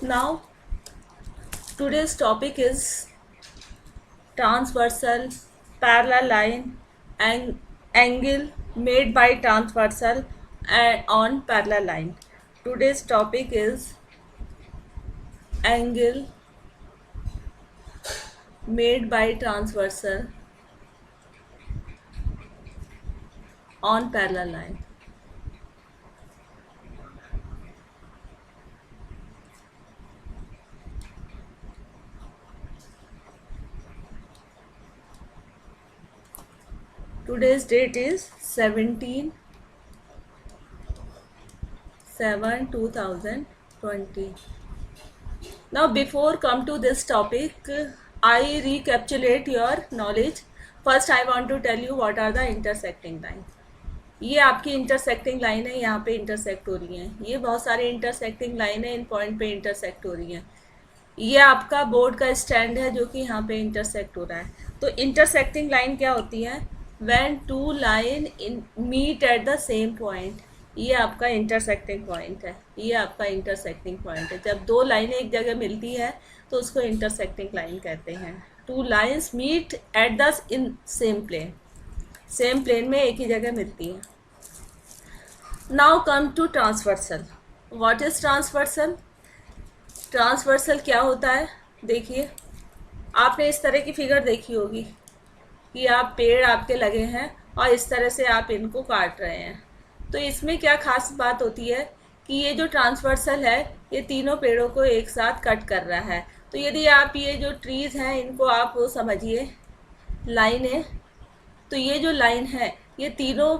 Now, today's topic is transversal parallel line and angle made by transversal and on parallel line. Today's topic is angle made by transversal on parallel line. Today's date is 17/7/2020. Now, before come to this topic, I recapitulate your knowledge. First, I want to tell you what are the intersecting lines. ये आपकी intersecting line है, यहाँ पे intersect हो रही हैं. ये बहुत सारे इंटरसेक्टिंग लाइन है, इन पॉइंट पे इंटरसेक्ट हो रही हैं. ये आपका बोर्ड का स्टैंड है जो कि यहाँ पे इंटरसेक्ट हो रहा है. तो इंटरसेक्टिंग लाइन क्या होती है? When two line meet at the same point. ये आपका इंटरसेक्टिंग पॉइंट है. ये आपका इंटरसेक्टिंग पॉइंट है. जब दो लाइनें एक जगह मिलती है तो उसको इंटरसेक्टिंग लाइन कहते हैं. Two lines meet at the in same plane. Same plane में एक ही जगह मिलती है. Now come to transversal. What is transversal? Transversal क्या होता है? देखिए, आपने इस तरह की फिगर देखी होगी कि आप पेड़ आपके लगे हैं और इस तरह से आप इनको काट रहे हैं. तो इसमें क्या खास बात होती है कि ये जो ट्रांसवर्सल है ये तीनों पेड़ों को एक साथ कट कर रहा है. तो यदि आप ये जो ट्रीज हैं इनको आप वो समझिए लाइनें, तो ये जो लाइन है ये तीनों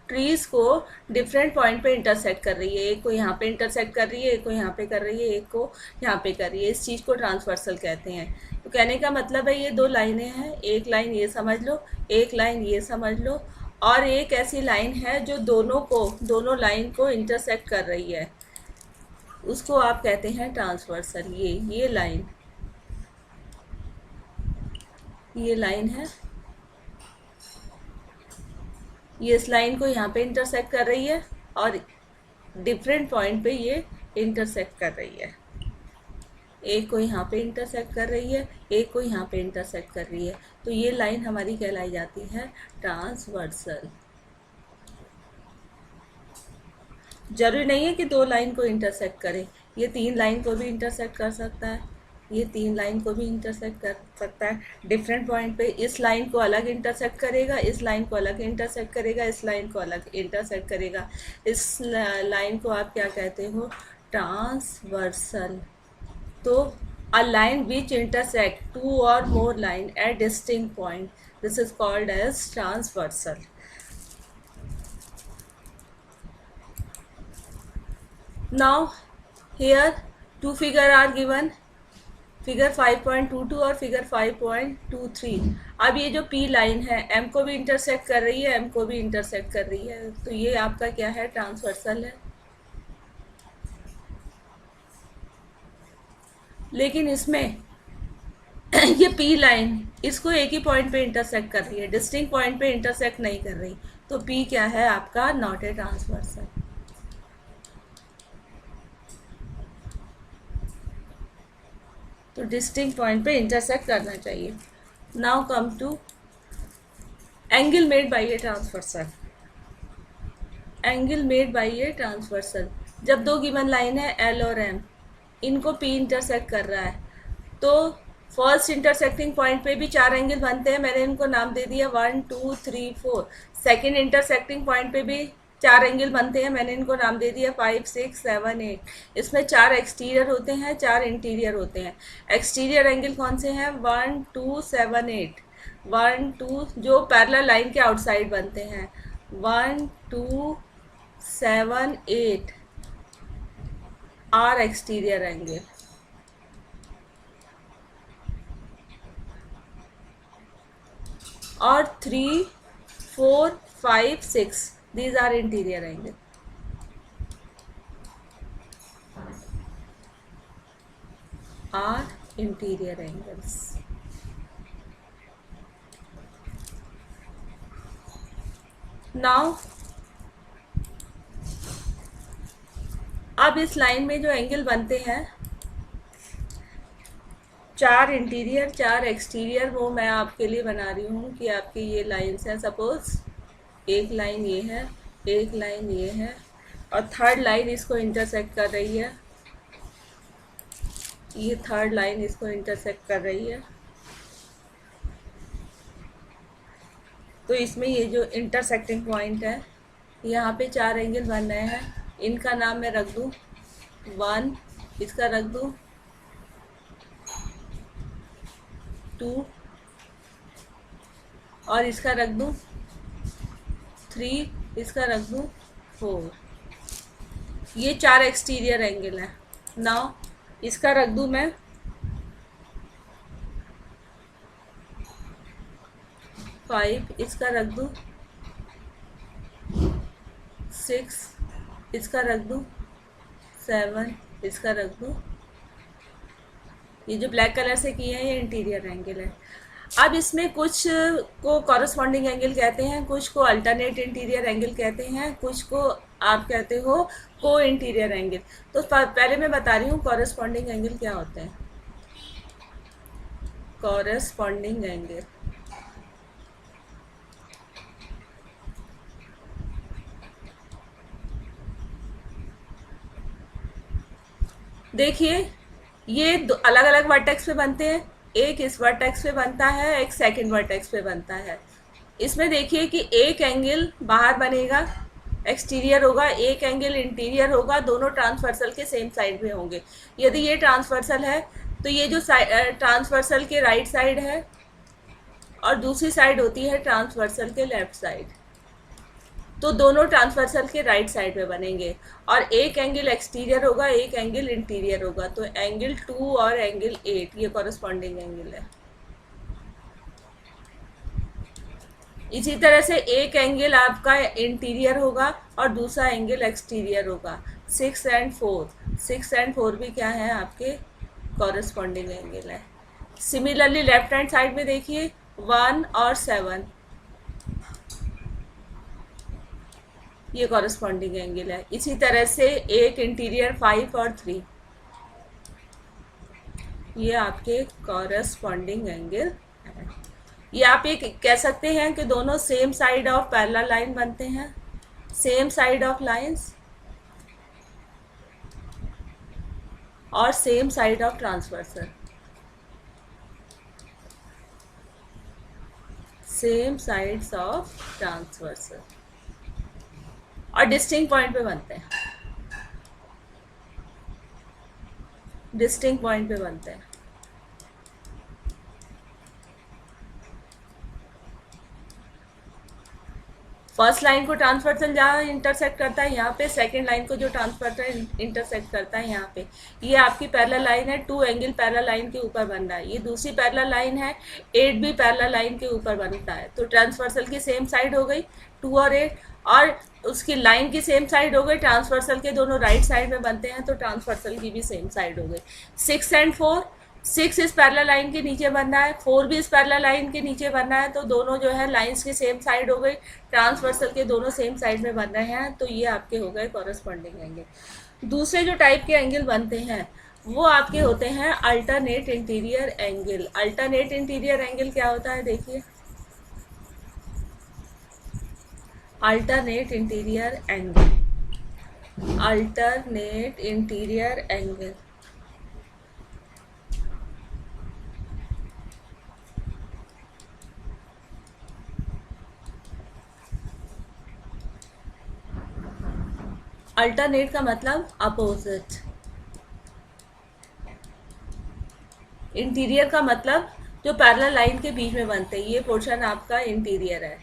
ट्रीज को डिफरेंट पॉइंट पे इंटरसेक्ट कर रही है. एक को यहाँ पे इंटरसेक्ट कर रही है, एक को यहाँ पे कर रही है, एक को यहाँ पे कर रही है. इस चीज़ को ट्रांसवर्सल कहते हैं. तो कहने का मतलब है ये दो लाइनें हैं. एक लाइन ये समझ लो, एक लाइन ये समझ लो, और एक ऐसी लाइन है जो दोनों लाइन को इंटरसेक्ट कर रही है. उसको आप कहते हैं ट्रांसवर्सल. ये लाइन है. ये इस लाइन को यहाँ पे इंटरसेक्ट कर रही है और डिफरेंट पॉइंट पे ये इंटरसेक्ट कर रही है. एक को यहाँ पे इंटरसेक्ट कर रही है, एक को यहाँ पे इंटरसेक्ट कर रही है. तो ये लाइन हमारी कहलाई जाती है ट्रांसवर्सल. जरूरी नहीं है कि दो लाइन को इंटरसेक्ट करे. ये तीन लाइन को भी इंटरसेक्ट कर सकता है, ये तीन लाइन को भी इंटरसेक्ट कर सकता है. डिफरेंट पॉइंट पे इस लाइन को अलग इंटरसेक्ट करेगा, इस लाइन को अलग इंटरसेक्ट करेगा, इस लाइन को अलग इंटरसेक्ट करेगा. इस लाइन को आप क्या कहते हो? ट्रांसवर्सल. तो a line which intersect two और more line at distinct point, this is called as transversal. Now here two figure are given, figure 5.22 और फिगर 5.23. अब ये जो पी लाइन है एम को भी इंटरसेक्ट कर रही है, एम को भी इंटरसेक्ट कर रही है. तो ये आपका क्या है? ट्रांसवर्सल है. लेकिन इसमें ये पी लाइन इसको एक ही पॉइंट पे इंटरसेक्ट कर रही है, डिस्टिंक्ट पॉइंट पे इंटरसेक्ट नहीं कर रही. तो पी क्या है आपका? Not a transversal. तो डिस्टिंक्ट पॉइंट पे इंटरसेक्ट करना चाहिए. Now come to angle made by a transversal. Angle made by a transversal. जब दो गिवन लाइन है एल और एम, इनको पी इंटरसेक्ट कर रहा है, तो फर्स्ट इंटरसेक्टिंग पॉइंट पे भी चार एंगल बनते हैं. मैंने इनको नाम दे दिया 1 2 3 4. सेकेंड इंटरसेक्टिंग पॉइंट पे भी चार एंगल बनते हैं. मैंने इनको नाम दे दिया 5 6 7 8. इसमें चार एक्सटीरियर होते हैं, चार इंटीरियर होते हैं. एक्सटीरियर एंगल कौन से हैं? 1 2 7 8. 1 2 जो पैरेलल लाइन के आउटसाइड बनते हैं. 1 2 7 8 आर एक्सटीरियर एंगल. और 3 4 5 6 these are interior angle. Are interior angles. Now अब इस लाइन में जो एंगल बनते हैं चार इंटीरियर चार एक्सटीरियर वो मैं आपके लिए बना रही हूँ कि आपकी ये लाइन्स हैं। सपोज एक लाइन ये है, एक लाइन ये है, और थर्ड लाइन इसको इंटरसेक्ट कर रही है। ये थर्ड लाइन इसको इंटरसेक्ट कर रही है। तो इसमें ये जो इंटरसेक्टिंग पॉइंट है, यहाँ पे चार एंगल बन रहे हैं। इनका नाम मैं रख दूँ 1, इसका रख दूँ 2, और इसका रख दूँ 3, इसका रख दूँ 4। ये चार एक्सटीरियर एंगल हैं। नाउ इसका रख दूँ मैं 5, इसका रख दूँ 6, इसका रख दूँ 7, इसका रख दूँ। ये जो ब्लैक कलर से किए हैं ये इंटीरियर एंगल है। अब इसमें कुछ को कॉरस्पॉन्डिंग एंगल कहते हैं, कुछ को अल्टरनेट इंटीरियर एंगल कहते हैं, कुछ को आप कहते हो को इंटीरियर एंगल। तो पहले मैं बता रही हूँ कॉरस्पॉन्डिंग एंगल क्या होते हैं। कॉरस्पॉन्डिंग एंगल देखिए, ये अलग अलग वर्टेक्स पे बनते हैं। एक इस वर्टेक्स पे बनता है, एक सेकंड वर्टेक्स पे बनता है। इसमें देखिए कि एक एंगल बाहर बनेगा, एक्सटीरियर होगा, एक एंगल इंटीरियर होगा, दोनों ट्रांसवर्सल के सेम साइड में होंगे। यदि ये ट्रांसवर्सल है तो ये जो ट्रांसवर्सल के राइट साइड है और दूसरी साइड होती है ट्रांसवर्सल के लेफ्ट साइड, तो दोनों ट्रांसवर्सल के राइट साइड में बनेंगे। और एक एंगल एक्सटीरियर होगा, एक एंगल इंटीरियर होगा। तो एंगल 2 और एंगल 8 ये कॉरस्पॉन्डिंग एंगल है। इसी तरह से एक एंगल आपका इंटीरियर होगा और दूसरा एंगल एक्सटीरियर होगा। 6 एंड 4, 6 एंड 4 भी क्या है आपके कॉरस्पॉन्डिंग एंगल है। सिमिलरली लेफ्ट हैंड साइड में देखिए 1 और 7 ये कॉरस्पॉन्डिंग एंगल है। इसी तरह से एक इंटीरियर 5 और 3 ये आपके कॉरस्पॉन्डिंग एंगल है। ये आप ये कह सकते हैं कि दोनों same side of parallel line बनते हैं, सेम साइड ऑफ लाइंस और same side of transversal, same sides of transversal, और डिस्टिंक्ट पॉइंट पे बनते हैं, डिस्टिंक्ट पॉइंट पे बनते हैं। फर्स्ट लाइन को ट्रांसवर्सल जहाँ इंटरसेक्ट करता है यहाँ पे, सेकंड लाइन को जो ट्रांसवर्सल इंटरसेक्ट करता है यहाँ पे। ये आपकी पैरेलल लाइन है, 2 एंगल पैरेलल लाइन के ऊपर बन रहा है। ये दूसरी पैरेलल लाइन है, 8 भी पैरेलल लाइन के ऊपर बनता है। तो ट्रांसवर्सल की सेम साइड हो गई 2 और 8, और उसकी लाइन की सेम साइड हो गई। ट्रांसवर्सल के दोनों राइट साइड में बनते हैं तो ट्रांसवर्सल की भी सेम साइड हो गई। 6 एंड 4, 6 इस पैरेलल लाइन के नीचे बनना है, 4 भी इस पैरेलल लाइन के नीचे बनना है। तो दोनों जो है लाइंस की सेम साइड हो गई, ट्रांसवर्सल के दोनों सेम साइड में बन रहे हैं। तो ये आपके हो गए कॉरस्पॉन्डिंग एंगल। दूसरे जो टाइप के एंगल बनते हैं वो आपके होते हैं alternate interior angle. Alternate interior angle क्या होता है देखिए, alternate interior angle, alternate interior angle alternate का मतलब अपोजिट, इंटीरियर का मतलब जो पैरेलल लाइन के बीच में बनते हैं। ये पोर्शन आपका इंटीरियर है।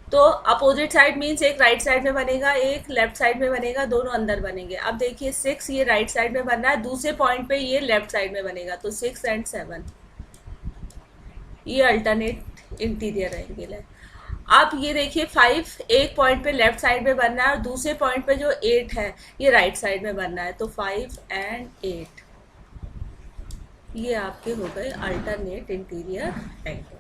तो अपोजिट साइड मीन्स एक राइट साइड में बनेगा, एक लेफ्ट साइड में बनेगा, दोनों अंदर बनेंगे। अब देखिए 6 ये राइट साइड में बन रहा है, दूसरे पॉइंट पे ये लेफ्ट साइड में बनेगा। तो 6 एंड 7 ये अल्टरनेट इंटीरियर एंगल है। आप ये देखिए 5 एक पॉइंट पे लेफ्ट साइड में बनना है और दूसरे पॉइंट पे जो 8 है ये राइट साइड में बनना है। तो 5 एंड 8 ये आपके हो गए alternate interior angle.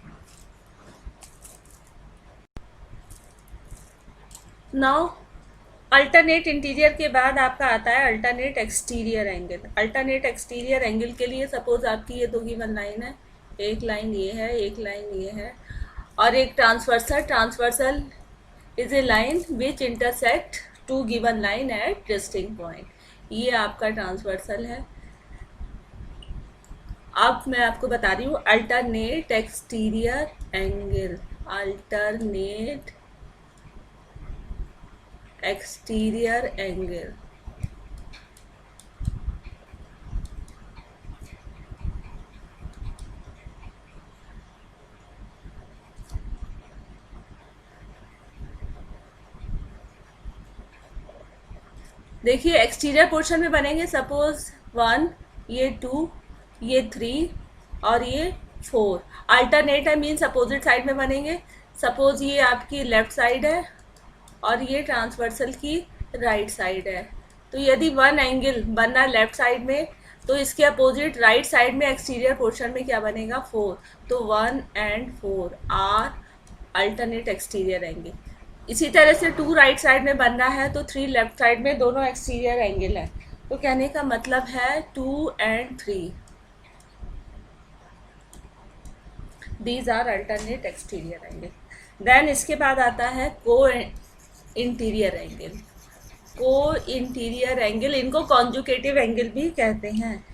Now alternate interior के बाद आपका आता है alternate exterior angle. Alternate exterior angle के लिए सपोज आपकी ये दो गिवन लाइन है, एक लाइन ये है, एक लाइन ये है, और एक transversal. Transversal is a line which intersect two given line at distinct point. ये आपका ट्रांसवर्सल है। अब मैं आपको बता रही हूँ alternate exterior angle. Alternate exterior angle देखिए एक्सटीरियर पोर्शन में बनेंगे सपोज 1, ये 2, ये 3 और ये 4। अल्टरनेट है मीन्स अपोजिट साइड में बनेंगे। सपोज ये आपकी लेफ्ट साइड है और ये ट्रांसवर्सल की राइट साइड है। तो यदि वन एंगल बनना लेफ्ट साइड में तो इसके अपोजिट राइट साइड में एक्सटीरियर पोर्शन में क्या बनेगा, 4। तो 1 and 4 are alternate exterior angle. इसी तरह से 2 राइट साइड में बनना है तो 3 लेफ्ट साइड में, दोनों एक्सटीरियर एंगल है। तो कहने का मतलब है 2 and 3 these are alternate exterior angle. Then इसके बाद आता है co interior angle. Co interior angle, इनको कॉन्जुगेटिव एंगल भी कहते हैं।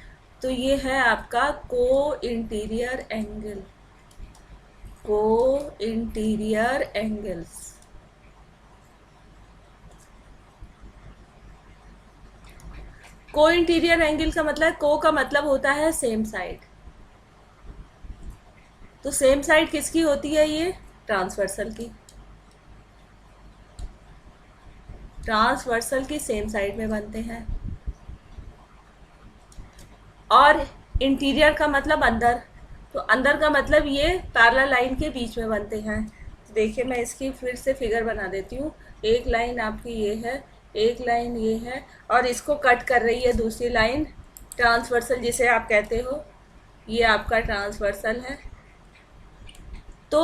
तो ये है आपका co interior angle. Co interior angles, co interior angle का मतलब, को का मतलब होता है सेम साइड। तो सेम साइड किसकी होती है, ये ट्रांसवर्सल की। ट्रांसवर्सल की सेम साइड में बनते हैं। और इंटीरियर का मतलब अंदर, तो अंदर का मतलब ये पैरेलल लाइन के बीच में बनते हैं। देखिए मैं इसकी फिर से फिगर बना देती हूँ। एक लाइन आपकी ये है, एक लाइन ये है, और इसको कट कर रही है दूसरी लाइन, ट्रांसवर्सल जिसे आप कहते हो। ये आपका ट्रांसवर्सल है। तो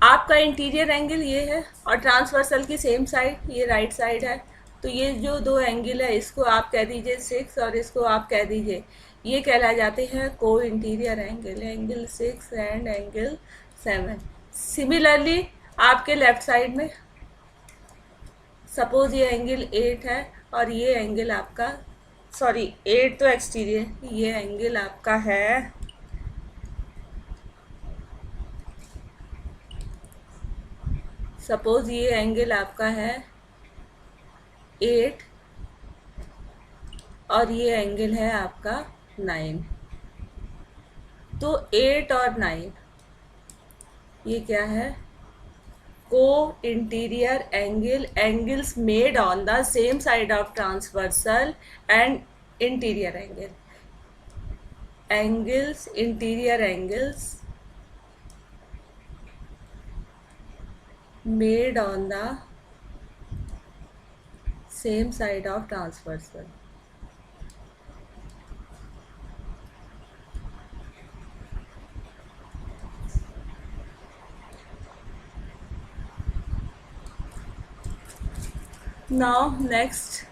आपका इंटीरियर एंगल ये है और ट्रांसवर्सल की सेम साइड ये राइट साइड है। तो ये जो दो एंगल है इसको आप कह दीजिए 6 और इसको आप कह दीजिए, ये कहला जाते हैं को interior angle, angle 6 and angle 7। Similarly आपके लेफ्ट साइड में सपोज ये एंगल 8 है और ये एंगल आपका, सॉरी 8 तो एक्सटीरियर, ये एंगल आपका है सपोज ये एंगल आपका है 8 और ये एंगल है आपका 9। तो 8 और 9 ये क्या है, co interior angle, angles made on the same side of transversal and interior angle, angles interior angles made on the same side of transversal. Now next,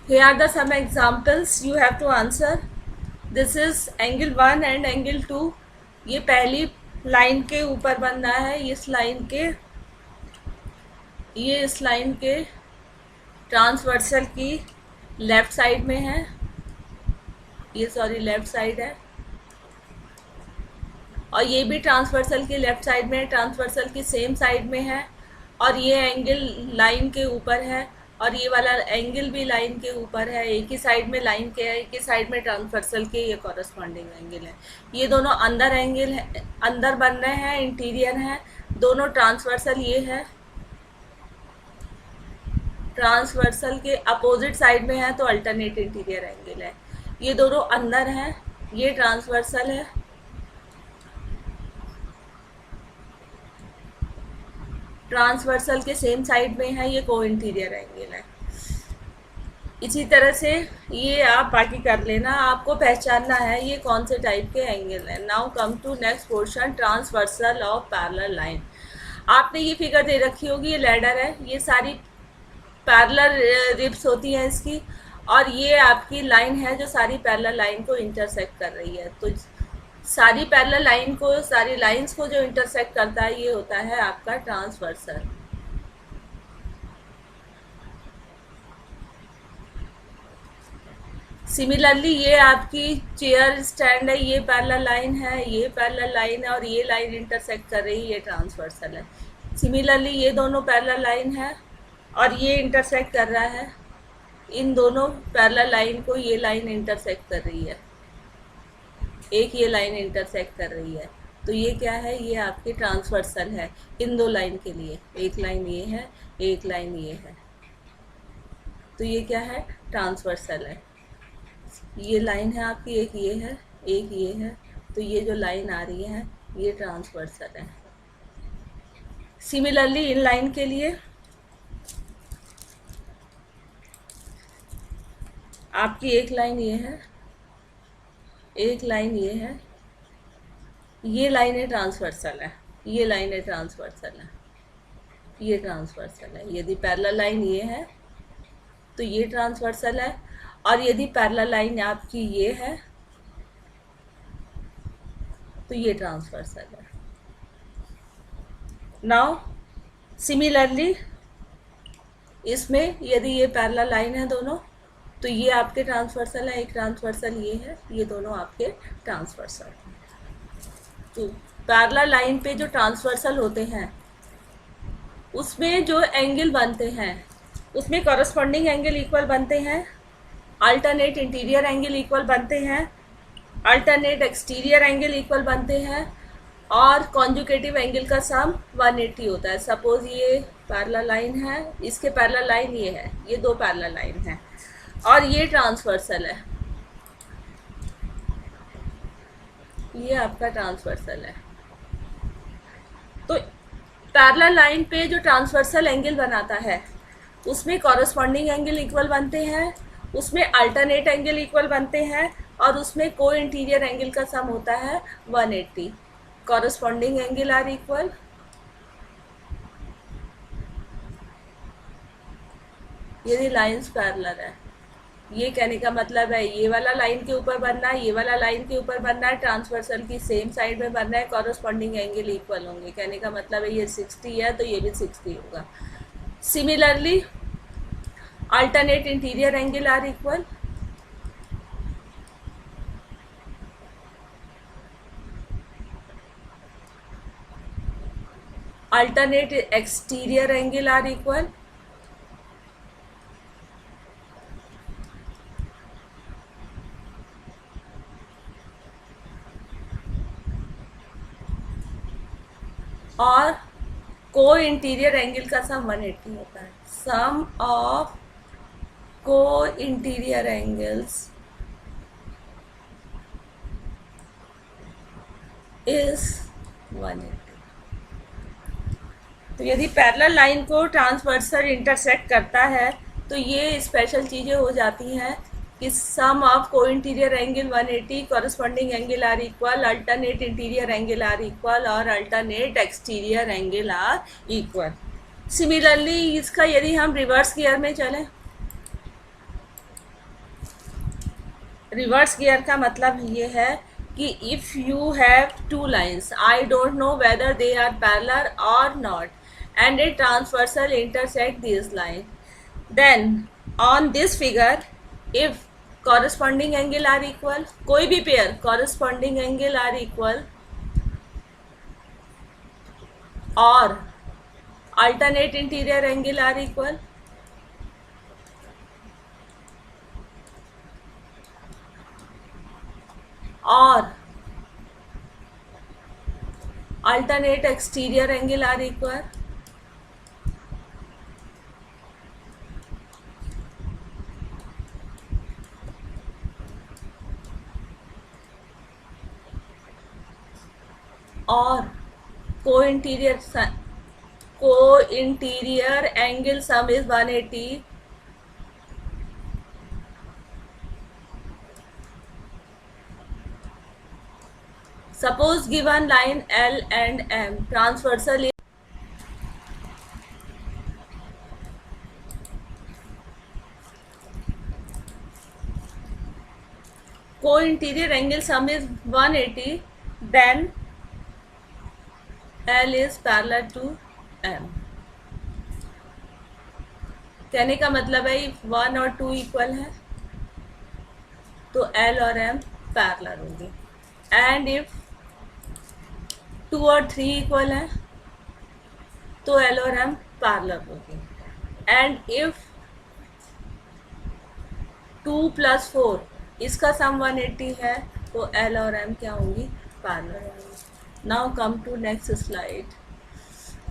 here are the some examples you have to answer. This is angle 1 and angle 2. ये पहली line के ऊपर बन रहा है, इस line के, ये इस लाइन के ट्रांसवर्सल की लेफ्ट साइड में है, ये सॉरी लेफ्ट साइड है, और ये भी ट्रांसवर्सल की लेफ्ट साइड में है, ट्रांसवर्सल की सेम साइड में है, और ये एंगल लाइन के ऊपर है, और ये वाला एंगल भी लाइन के ऊपर है। एक ही साइड में लाइन के है, एक ही साइड में ट्रांसवर्सल के ये कॉरस्पॉन्डिंग एंगल है। ये दोनों अंदर एंगल है, अंदर बन रहे हैं, इंटीरियर हैं, दोनों ट्रांसवर्सल ये है, ट्रांसवर्सल के अपोजिट साइड में है तो अल्टरनेट इंटीरियर एंगल है। ये दोनों अंदर हैं, ये ट्रांसवर्सल है, ट्रांसवर्सल के सेम साइड में है, ये को इंटीरियर एंगल है। इसी तरह से ये आप बाकी कर लेना, आपको पहचानना है ये कौन से टाइप के एंगल हैं। Now come to next portion, transversal of parallel line. आपने ये फिगर दे रखी होगी, ये लैडर है, ये सारी पैरेलल रिब्स होती हैं इसकी, और ये आपकी लाइन है जो सारी पैरेलल लाइन को इंटरसेक्ट कर रही है। तो सारी पैरेलल लाइन को, सारी लाइंस को जो इंटरसेक्ट करता है ये होता है आपका ट्रांसवर्सल। सिमिलरली ये आपकी चेयर स्टैंड है, ये पैरेलल लाइन है, ये पैरेलल लाइन है, और ये लाइन इंटरसेक्ट कर रही है, ये ट्रांसवर्सल है। सिमिलरली ये दोनों पैरेलल लाइन है और ये इंटरसेक्ट कर रहा है, इन दोनों पैरेलल लाइन को ये लाइन इंटरसेक्ट कर रही है, एक ये लाइन इंटरसेक्ट कर रही है। तो ये क्या है, ये आपकी ट्रांसवर्सल है इन दो लाइन के लिए। एक लाइन ये है, एक लाइन ये है, तो ये क्या है, ट्रांसवर्सल है। ये लाइन है आपकी, एक ये है, एक ये है, तो ये जो लाइन आ रही है ये ट्रांसवर्सल है। सिमिलरली इन लाइन के लिए आपकी एक लाइन ये है, एक लाइन ये है, ये लाइन है ट्रांसवर्सल है, ये लाइन है ट्रांसवर्सल है, ये ट्रांसवर्सल है। यदि पैरेलल लाइन ये है तो ये ट्रांसवर्सल है, और यदि पैरेलल लाइन आपकी ये है तो ये ट्रांसवर्सल है। नाउ सिमिलरली इसमें यदि ये पैरेलल लाइन है दोनों, तो ये आपके ट्रांसवर्सल है, एक ट्रांसवर्सल ये है, ये दोनों आपके ट्रांसवर्सल। तो पैरेलल लाइन पे जो ट्रांसवर्सल होते हैं उसमें जो एंगल बनते हैं उसमें कॉरस्पॉन्डिंग एंगल इक्वल बनते हैं, अल्टरनेट इंटीरियर एंगल इक्वल बनते हैं, अल्टरनेट एक्सटीरियर एंगल इक्वल बनते हैं, और कॉन्जुगेटिव एंगल का सम 180 होता है। सपोज ये पैरेलल लाइन है, इसके पैरेलल लाइन ये है, ये दो पैरेलल लाइन है, और ये ट्रांसवर्सल है, ये आपका ट्रांसवर्सल है। तो पैरेलल लाइन पे जो ट्रांसवर्सल एंगल बनाता है उसमें कॉरस्पॉन्डिंग एंगल इक्वल बनते हैं, उसमें अल्टरनेट एंगल इक्वल बनते हैं, और उसमें को इंटीरियर एंगल का सम होता है 180। कॉरस्पॉन्डिंग एंगल आर इक्वल यदि लाइंस पैरेलल है। ये कहने का मतलब है ये वाला लाइन के ऊपर बनना है, ये वाला लाइन के ऊपर बनना है, ट्रांसवर्सल की सेम साइड में बनना है, कॉरस्पॉन्डिंग एंगल इक्वल होंगे। कहने का मतलब है ये 60 है तो ये भी 60 होगा। Similarly alternate interior angle are equal alternate exterior angle are equal और को इंटीरियर एंगल का सम 180 होता है। सम ऑफ को इंटीरियर एंगल्स इज 180। तो यदि पैरेलल लाइन को ट्रांसवर्सल इंटरसेक्ट करता है तो ये स्पेशल चीज़ें हो जाती हैं कि सम ऑफ को interior angle 180, corresponding angle are equal, alternate interior angle are equal, और alternate exterior angle are equal. Similarly इसका यदि हम रिवर्स गियर में चलें, रिवर्स गियर का मतलब ये है कि if you have two lines, I don't know whether they are parallel और not, and a transversal intersect these line, then on this figure if corresponding angle are equal, कोई भी pair corresponding angle are equal और alternate interior angle are equal और alternate exterior angle are equal, और co interior angle sum is 180, suppose given line L and M transversal co-interior angle sum is 180, then L is parallel to M. कहने का मतलब है if 1 और 2 equal है तो L और M पैरेलल होंगे, एंड इफ 2 और 3 इक्वल है तो L और M पैरेलल होंगे, एंड इफ 2 + 4 इसका सम 180 है तो L और M क्या होंगी, पैरेलल होंगी। Now come to next slide.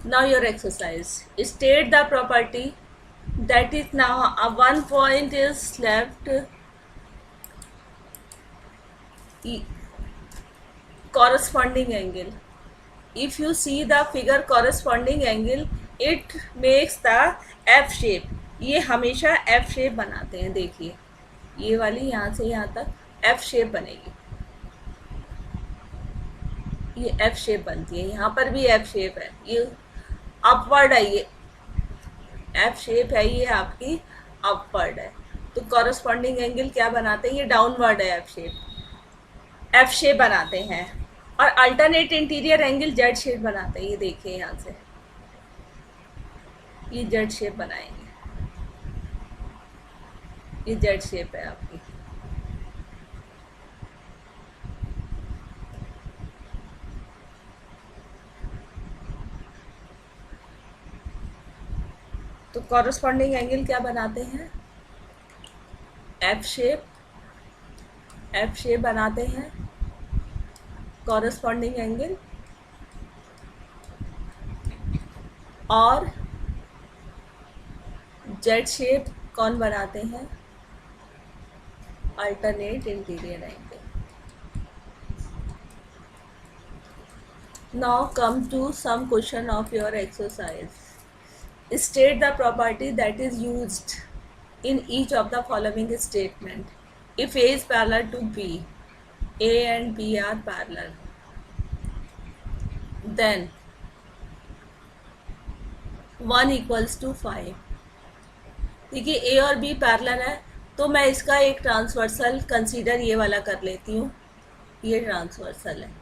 Now your exercise. State the property that is now one point is left corresponding angle. If you see the figure corresponding angle, it makes the F shape. ये हमेशा F shape बनाते हैं. देखिए ये वाली यहाँ से यहाँ तक F shape बनेगी, ये F shape बनती है. यहाँ पर भी F shape है, ये अपवर्ड है, ये F शेप है, ये आपकी अपवर्ड है. तो कॉरस्पॉन्डिंग एंगल क्या बनाते हैं, ये डाउनवर्ड है, F शेप बनाते हैं. और alternate interior angle Z shape बनाते हैं. ये देखिए यहाँ से ये Z शेप बनाएंगे, ये Z शेप है आपकी. तो कॉरस्पॉन्डिंग एंगल क्या बनाते हैं, F शेप बनाते हैं कॉरस्पॉन्डिंग एंगल. और Z शेप कौन बनाते हैं, alternate interior angle. Now come to some question of your exercise. State the property that is used in each of the following statement. If A is parallel to B, A and B are parallel, then 1 = 5. देखिए A और B parallel है तो मैं इसका एक transversal consider ये वाला कर लेती हूँ, ये ट्रांसवर्सल है.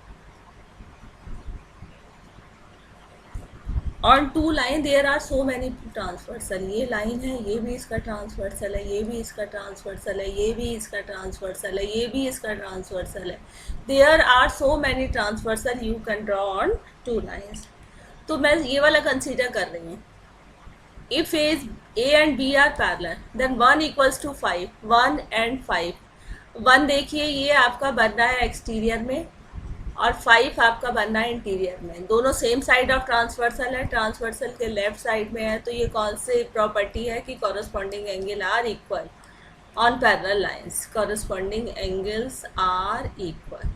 On two line there are so many transversal. ये लाइन है, ये भी इसका ट्रांसवर्सल है, ये भी इसका ट्रांसवर्सल है, ये भी इसका ट्रांसवर्सल है, ये भी इसका ट्रांसवर्सल है. There are so many transversal you can draw on two lines. तो मैं ये वाला कंसीडर कर रही हूँ. If A and B are parallel, then 1 = 5. 1 and 5. 1 देखिए ये आपका बन रहा है एक्सटीरियर में और 5 आपका बनना है इंटीरियर में. दोनों सेम साइड ऑफ ट्रांसवर्सल है, ट्रांसवर्सल के लेफ्ट साइड में है. तो ये कौन सी प्रॉपर्टी है कि corresponding angle are equal on parallel lines. Corresponding angles are equal.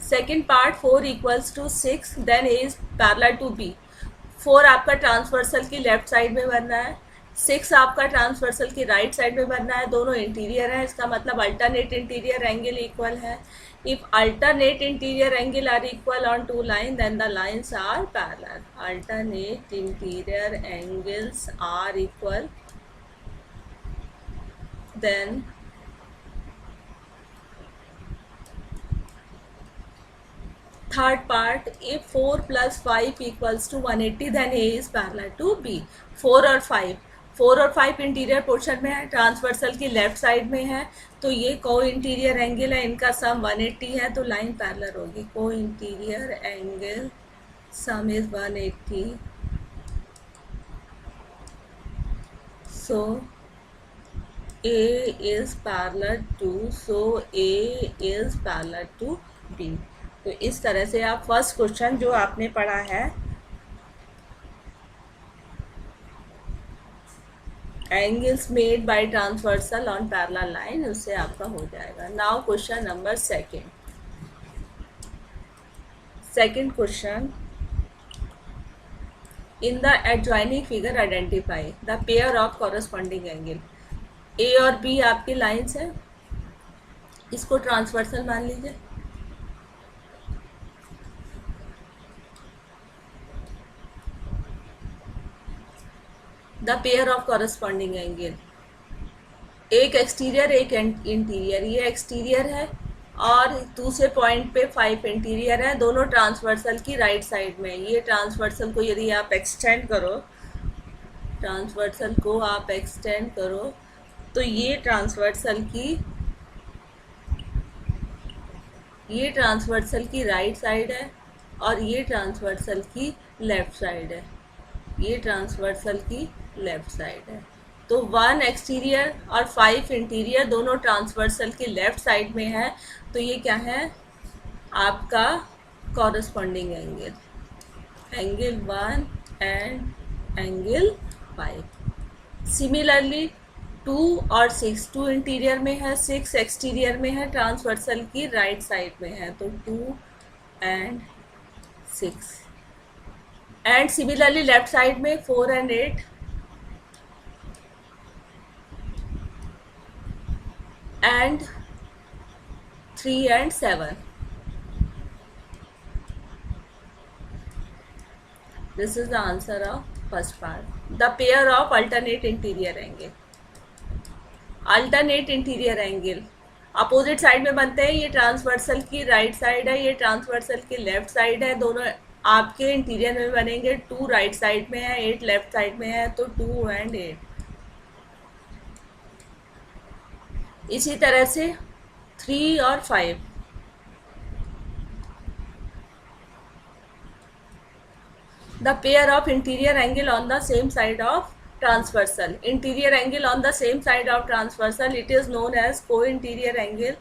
Second part 4 = 6, then A is parallel to B. 4 आपका ट्रांसवर्सल की लेफ्ट साइड में बनना है, 6 आपका ट्रांसवर्सल की राइट साइड में बनना है. दोनों इंटीरियर है, इसका मतलब अल्टरनेट इंटीरियर एंगल इक्वल है. If alternate interior angle are equal on two line then the lines are parallel. Alternate interior angles are equal, then third part, if 4 + 5 = 180 then A is parallel to B. 4 और 5 interior portion में है, transversal की left side में है. तो ये को interior angle है, इनका सम 180 है तो लाइन पैरेलल होगी. को interior angle sum is 180, so A is parallel to B. तो इस तरह से आप फर्स्ट क्वेश्चन जो आपने पढ़ा है angles made by transversal on parallel line, उससे आपका हो जाएगा. Now question number second question. In the adjoining figure identify the pair of corresponding angle. A और B आपकी लाइन्स है, इसको ट्रांसवर्सल मान लीजिए. The pair of corresponding angle एक एक्सटीरियर एक इंटीरियर, ये एक्सटीरियर है और दूसरे पॉइंट पे 5 इंटीरियर है, दोनों ट्रांसवर्सल की राइट साइड में। ये ट्रांसवर्सल को यदि आप एक्सटेंड करो, ट्रांसवर्सल को आप एक्सटेंड करो तो ये ट्रांसवर्सल की राइट साइड है और ये ट्रांसवर्सल की लेफ्ट साइड है, ये ट्रांसवर्सल की लेफ्ट साइड है। तो 1 एक्सटीरियर और 5 इंटीरियर दोनों ट्रांसवर्सल की लेफ्ट साइड में है, तो ये क्या है आपका corresponding angle, angle 1 and angle 5। Similarly 2 और 6, 2 इंटीरियर में है, 6 एक्सटीरियर में है, ट्रांसवर्सल की राइट साइड में है, तो 2 and 6। And similarly left side में 4 and 8 and 3 and 7। This is the answer of first part. The pair of alternate interior angle. Alternate interior angle opposite side में बनते हैं। ये ट्रांसवर्सल की राइट साइड है, ये ट्रांसवर्सल की लेफ्ट साइड है, दोनों आपके इंटीरियर में बनेंगे। 2 राइट साइड में है, 8 लेफ्ट साइड में है, तो 2 एंड 8। इसी तरह से 3 और 5, the pair of interior angle on the same side of transversal, interior angle on the same side of transversal, it is known as co-interior angle।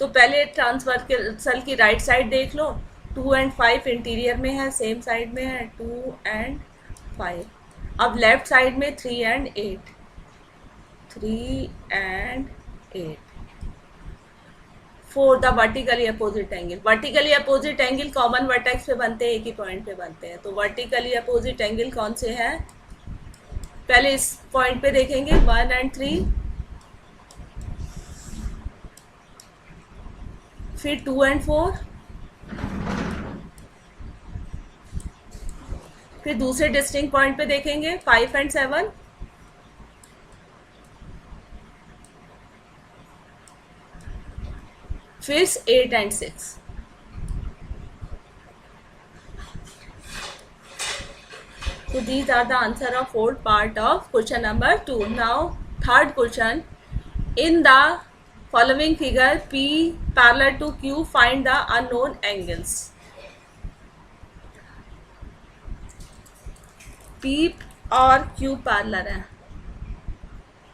तो पहले ट्रांसवर्सल की राइट साइड देख लो, 2 एंड 5 इंटीरियर में है, सेम साइड में है, 2 and 5। अब left side में 3 and 8, 3 and 8। 4 the vertically opposite angle, vertically opposite angle common vertex पे बनते हैं, एक ही पॉइंट पे बनते हैं। तो वर्टिकली अपोजिट एंगल कौन से हैं, पहले इस पॉइंट पे देखेंगे 1 एंड 3, फिर 2 एंड 4, फिर दूसरे डिस्टिंक्ट पॉइंट पे देखेंगे 5 एंड 7, फिर 8 and 6। So these are the answer of fourth part of question number 2. Now third question, in the following figure P parallel to Q, find the unknown angles. P और Q parallel है,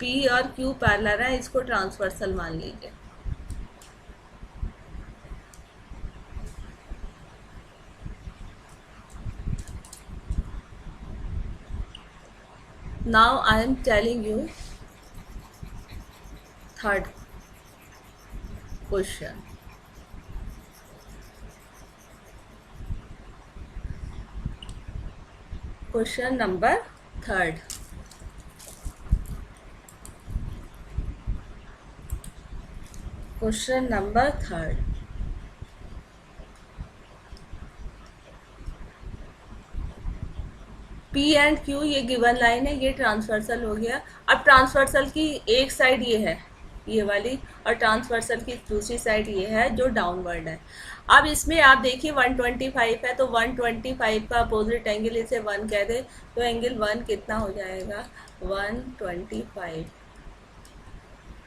P और Q parallel है, इसको transversal मान लीजिए। Now I am telling you third question. Question number third. Question number third. P and Q ये given line है, ये ट्रांसवर्सल हो गया। अब ट्रांसवर्सल की एक साइड ये है, ये वाली, और ट्रांसवर्सल की दूसरी साइड ये है जो डाउनवर्ड है। अब इसमें आप देखिए 125 है, तो 125 का अपोजिट एंगल इसे 1 कह दे, तो एंगल 1 कितना हो जाएगा, 125।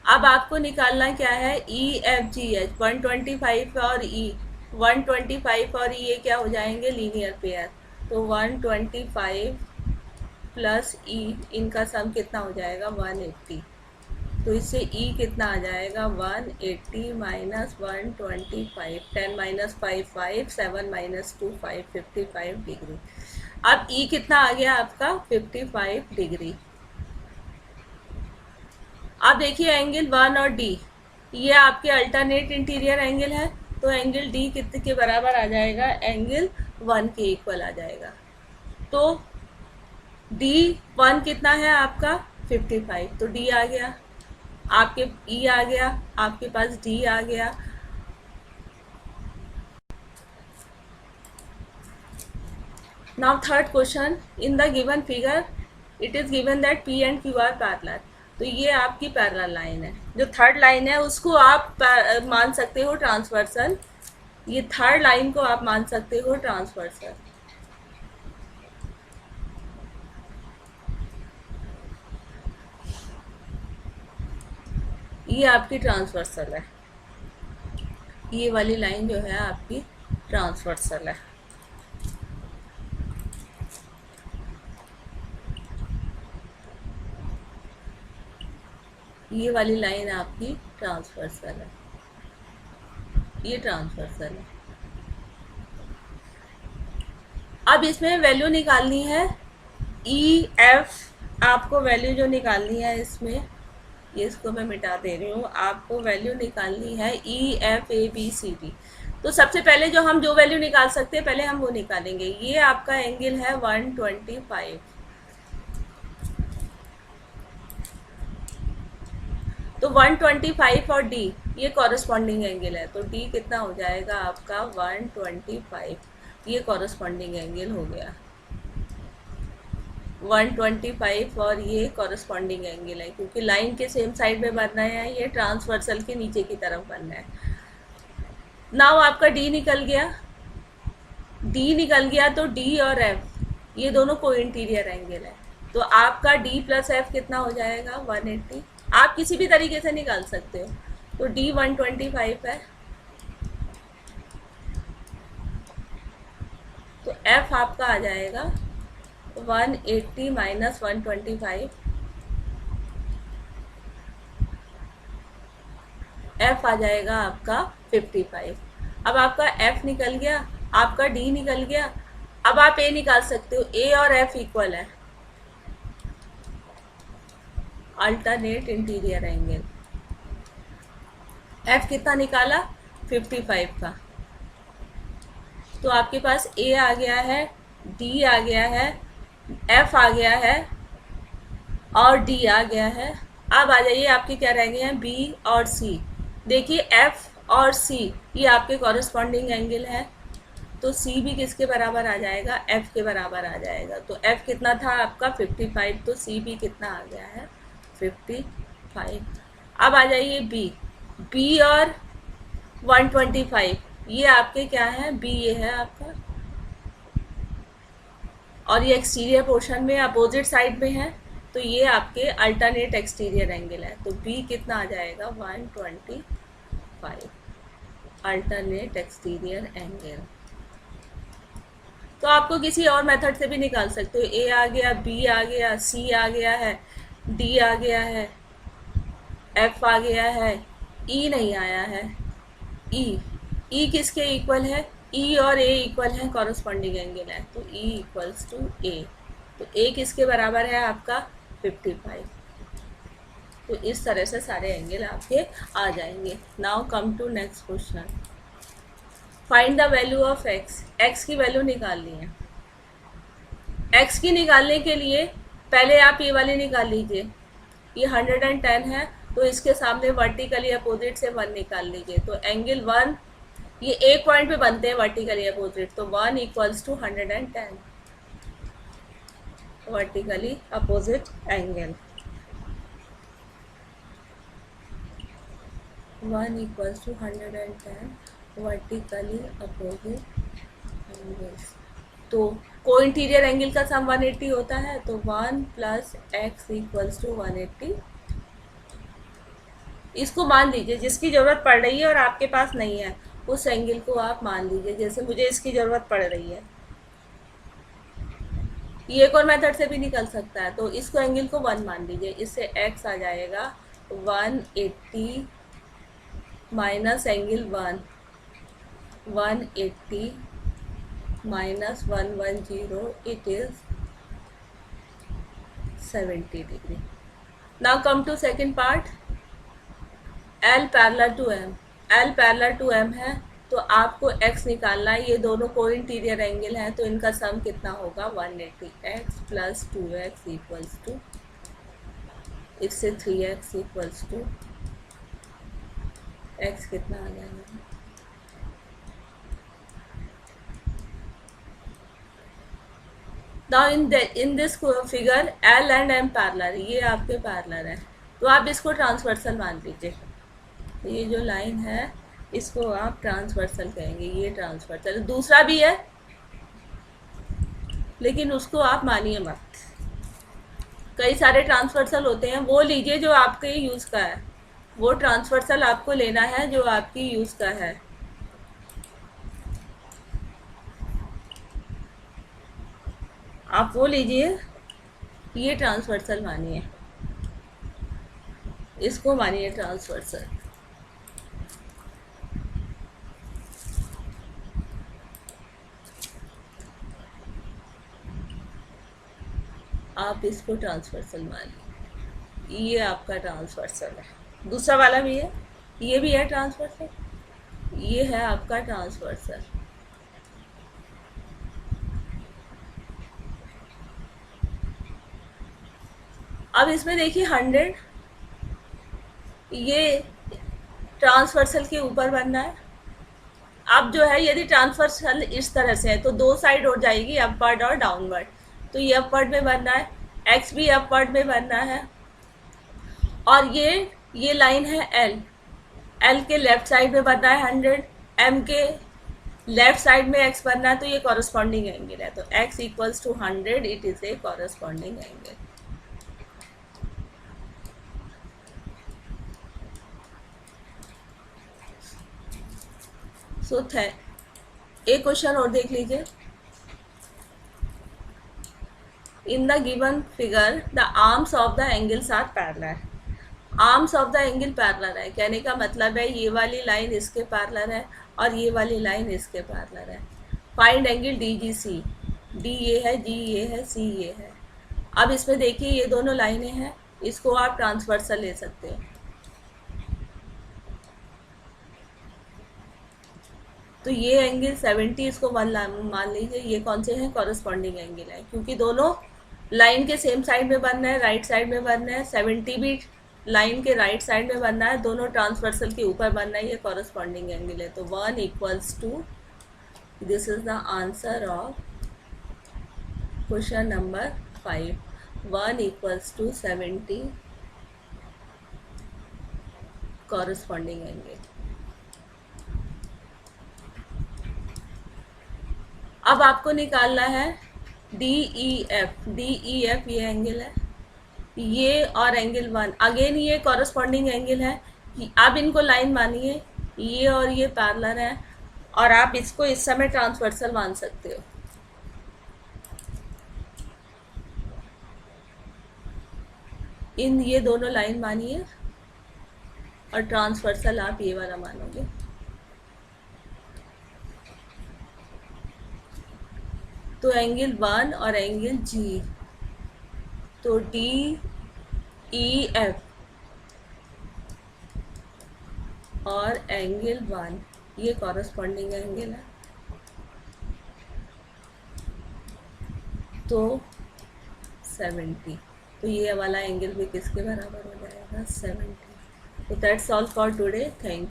अब आपको निकालना क्या है, EFGH, 125 और 125 और ये क्या हो जाएंगे, लीनियर पेयर। तो 125 प्लस इनका सम कितना हो जाएगा, 180। तो इससे कितना आ जाएगा, 180 माइनस 125, 10 माइनस 5 5, 7 माइनस 2 5, 55 डिग्री। अब कितना आ गया आपका, 55 डिग्री। अब देखिए एंगल 1 और D, ये आपके अल्टरनेट इंटीरियर एंगल है, तो एंगल D कितने के बराबर आ जाएगा, एंगल 1 के इक्वल आ जाएगा। तो D1 कितना है आपका, 55, तो D आ गया, आपके E आ गया, आपके पास D आ गया। Now third question, in the given figure it is given that P and Q are parallel. तो ये आपकी पैरेलल लाइन है। जो थर्ड लाइन है उसको आप मान सकते हो ट्रांसवर्सल। ये थर्ड लाइन को आप मान सकते हो ट्रांसवर्सल। ये आपकी ट्रांसवर्सल है। ये वाली लाइन जो है आपकी ट्रांसवर्सल है। ये वाली लाइन आपकी ट्रांसवर्सल है। ये ट्रांसवर्सल है। अब इसमें वैल्यू निकालनी है ई एफ। आपको वैल्यू जो निकालनी है इसमें, ये इसको मैं मिटा दे रही हूँ, आपको वैल्यू निकालनी है E F A B C D. तो सबसे पहले जो हम जो वैल्यू निकाल सकते हैं पहले हम वो निकालेंगे। ये आपका एंगल है 125। तो 125 और डी ये कॉरस्पॉन्डिंग एंगल है, तो डी कितना हो जाएगा आपका 125। ये कॉरस्पॉन्डिंग एंगल हो गया 125 और ये कॉरस्पॉन्डिंग एंगल है, क्योंकि लाइन के सेम साइड में बनना है, ये ट्रांसवर्सल के नीचे की तरफ बनना है। नाउ आपका डी निकल गया। डी निकल गया तो डी और एफ ये दोनों को इंटीरियर एंगल है, तो आपका डी प्लस एफ कितना हो जाएगा 180। आप किसी भी तरीके से निकाल सकते हो। तो डी 125 है, तो एफ आपका आ जाएगा 180 माइनस 125। एफ आ जाएगा आपका 55। अब आपका एफ निकल गया, आपका डी निकल गया। अब आप ए निकाल सकते हो, ए और एफ इक्वल है, अल्टरनेट इंटीरियर एंगल। एफ कितना निकाला 55 का, तो आपके पास ए आ गया है, डी आ गया है, एफ आ गया है और डी आ गया है। अब आ जाइए आपके क्या रह गए हैं बी और सी। देखिए एफ और सी ये आपके कॉरस्पॉन्डिंग एंगल है, तो सी भी किसके बराबर आ जाएगा एफ के बराबर आ जाएगा। तो एफ कितना था आपका 55, तो सी भी कितना आ गया है 55। अब आ जाइए बी। बी और 125 ये आपके क्या है, बी ये है आपका, और ये एक्सटीरियर पोर्शन में अपोजिट साइड में है, तो ये आपके अल्टरनेट एक्सटीरियर एंगल है। तो बी कितना आ जाएगा 125 अल्टरनेट एक्सटीरियर एंगल। तो आपको किसी और मेथड से भी निकाल सकते हो। ए आ गया, बी आ गया, सी आ गया है, डी आ गया है, एफ आ गया है, ई नहीं आया है। ई किसके इक्वल है, ई और ए इक्वल है, कॉरस्पॉन्डिंग एंगल है, तो ई इक्वल्स टू ए। तो ए किसके बराबर है आपका 55। तो इस तरह से सारे एंगल आपके आ जाएंगे। Now come to next question. Find the value of X. X की वैल्यू निकालनी है। एक्स की निकालने के लिए पहले आप ये वाली निकाल लीजिए। ये 110 है, तो इसके सामने वर्टिकली अपोजिट से 1 निकाल लीजिए। तो एंगल 1 ये एक पॉइंट पे बनते हैं वर्टिकली अपोजिट, तो 1 equals to 110 vertically opposite angle. 1 equals to 110 vertically opposite angles. तो को इंटीरियर एंगल का सम 180 होता है, तो 1 प्लस एक्स इक्वल्स टू 180। इसको मान लीजिए, जिसकी ज़रूरत पड़ रही है और आपके पास नहीं है उस एंगल को आप मान लीजिए। जैसे मुझे इसकी ज़रूरत पड़ रही है, ये एक और मेथड से भी निकल सकता है, तो इसको एंगल को 1 मान लीजिए। इससे x आ जाएगा 180 minus angle 1, 180 minus 110, it is 70 degree. Now come to second part. L parallel to M। L parallel to M है, तो आपको x निकालना है। ये दोनों को इंटीरियर एंगल हैं, तो इनका सम कितना होगा 180। x plus 2x equals to, इससे 3x इक्वल्स टू x कितना आ जाएगा, now in this figure L and M parallel, ये आपके पैरेलल है। तो आप इसको ट्रांसवर्सल मान लीजिए। तो ये जो लाइन है इसको आप ट्रांसवर्सल कहेंगे, ये ट्रांसवर्सल। दूसरा भी है लेकिन उसको आप मानिए मत, कई सारे ट्रांसवर्सल होते हैं, वो लीजिए जो आपके यूज़ का है, वो ट्रांसवर्सल आपको लेना है जो आपकी यूज़ का है। आप वो लीजिए, ये ट्रांसवर्सल मानिए, इसको मानिए ट्रांसवर्सल। आप इसको ट्रांसवर्सल मानिए, ये आपका ट्रांसवर्सल है। दूसरा वाला भी है, ये भी है ट्रांसवर्सल, ये है आपका ट्रांसवर्सल। अब इसमें देखिए 100, ये ट्रांसवर्सल के ऊपर बनना है। अब जो है यदि ट्रांसवर्सल इस तरह से है तो दो साइड हो जाएगी, अपवर्ड और डाउनवर्ड। तो ये अपवर्ड में बनना है, एक्स भी अपवर्ड में बनना है। और ये लाइन है एल, एल के लेफ्ट साइड में बनना है 100, एम के लेफ्ट साइड में एक्स बनना है, तो ये कॉरस्पॉन्डिंग एंगल है। तो X equals to 100, it is a corresponding angle. So एक क्वेश्चन और देख लीजिए। In the given figure the arms of the angles are parallel. Arms of the angle parallel है, कहने का मतलब है ये वाली लाइन इसके पैरेलल है और ये वाली लाइन इसके पैरेलल है। फाइंड एंगल डी जी सी, डी ये है, जी ये है, सी ये है। अब इसमें देखिए ये दोनों लाइनें हैं, इसको आप ट्रांसवर्सल ले सकते हो। तो ये एंगल 70, इसको वन मान लीजिए, ये कौन से हैं, कॉरस्पॉन्डिंग एंगल है, क्योंकि दोनों लाइन के सेम साइड में बनना है, राइट साइड में बनना है। 70 भी लाइन के राइट साइड में बनना है, दोनों ट्रांसवर्सल के ऊपर बनना है, ये कॉरस्पॉन्डिंग एंगल है। तो 1 equals to, this is the answer of question number 5। 1 equals to 70 corresponding angle. अब आपको निकालना है D E F. D E F ये एंगल है, ये और एंगल 1, अगेन ये कॉरस्पॉन्डिंग एंगल है। आप इनको लाइन मानिए, ये और ये पैरेलल है, और आप इसको इस समय ट्रांसवर्सल मान सकते हो। इन ये दोनों लाइन मानिए और ट्रांसवर्सल आप ये वाला मानोगे। तो एंगल 1 और एंगल जी, तो डी ई एफ और एंगल 1 ये कॉरस्पॉन्डिंग एंगल है। तो 70, तो ये वाला एंगल भी किसके बराबर हो जाएगा, 70। तो that's all for today, thank you.